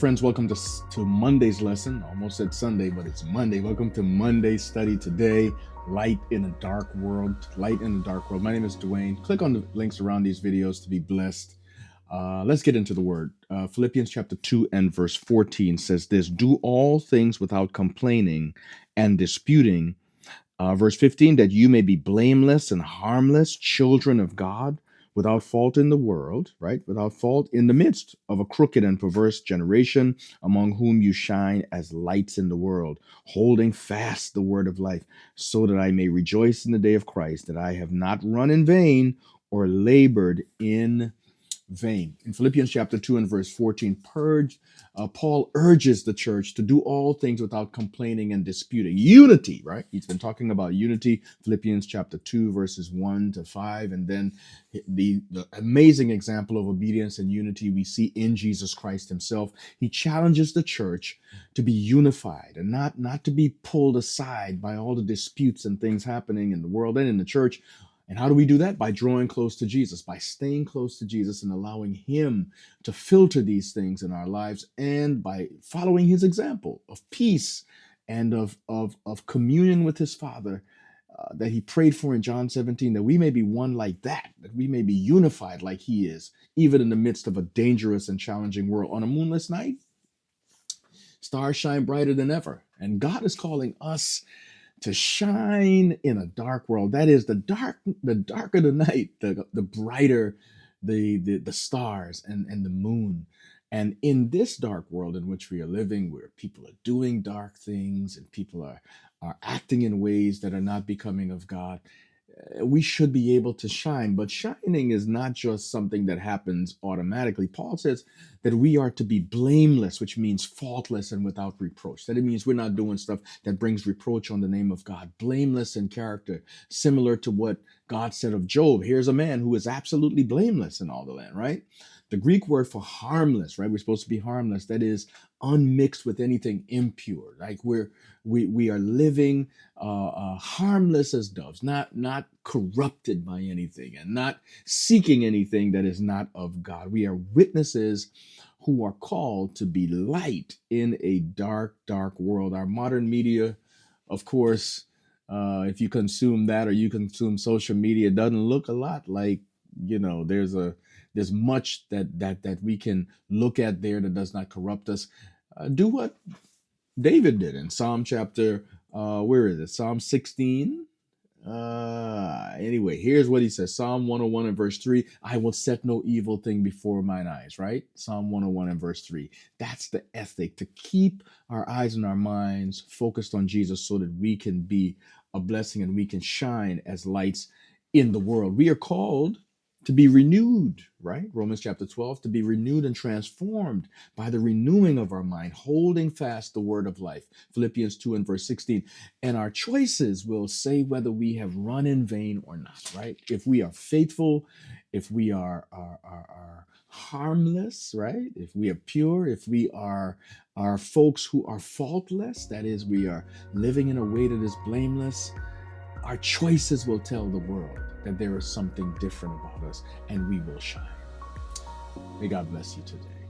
friends, welcome to Monday's lesson. Almost said Sunday, but it's Monday. Welcome to Monday's study today. Light in a dark world. Light in a dark world. My name is Dwain. Click on the links around these videos to be blessed. Let's get into the word. Philippians chapter 2 and verse 14 says this: do all things without complaining and disputing. Verse 15, that you may be blameless and harmless, children of God, without fault in the world, right? Without fault in the midst of a crooked and perverse generation, among whom you shine as lights in the world, holding fast the word of life, so that I may rejoice in the day of Christ, that I have not run in vain or labored in vain. In Philippians chapter 2 and verse 14, Paul urges the church to do all things without complaining and disputing. Unity, right? He's been talking about unity, Philippians chapter 2, verses 1 to 5. And then the amazing example of obedience and unity we see in Jesus Christ himself. He challenges the church to be unified and not to be pulled aside by all the disputes and things happening in the world and in the church. And how do we do that? By drawing close to Jesus, by staying close to Jesus and allowing him to filter these things in our lives, and by following his example of peace and of communion with his Father that he prayed for in John 17, that we may be one like that we may be unified like he is, even in the midst of a dangerous and challenging world. On a moonless night, stars shine brighter than ever. And God is calling us to shine in a dark world. That is, the darker the night, the brighter the stars and the moon. And in this dark world in which we are living, where people are doing dark things and people are acting in ways that are not becoming of God, we should be able to shine. But shining is not just something that happens automatically. Paul says that we are to be blameless, which means faultless and without reproach. That it means we're not doing stuff that brings reproach on the name of God. Blameless in character, similar to what God said of Job. Here's a man who is absolutely blameless in all the land, right? The Greek word for harmless, right? We're supposed to be harmless. That is unmixed with anything impure. Like we are living harmless as doves, not corrupted by anything, and not seeking anything that is not of God. We are witnesses who are called to be light in a dark, dark world. Our modern media, of course, if you consume that or you consume social media, it doesn't look a lot like, there's much that we can look at there that does not corrupt us. Do what David did in Psalm chapter, where is it? Psalm 16. Anyway, here's what he says. Psalm 101 and verse 3, I will set no evil thing before mine eyes, right? Psalm 101 and verse 3. That's the ethic, to keep our eyes and our minds focused on Jesus so that we can be a blessing and we can shine as lights in the world. We are called to be renewed, right? Romans chapter 12, to be renewed and transformed by the renewing of our mind, holding fast the word of life. Philippians 2 and verse 16. And our choices will say whether we have run in vain or not, right? If we are faithful, if we are harmless, right? If we are pure, if we are folks who are faultless, that is, we are living in a way that is blameless, our choices will tell the world that there is something different about us, and we will shine. May God bless you today.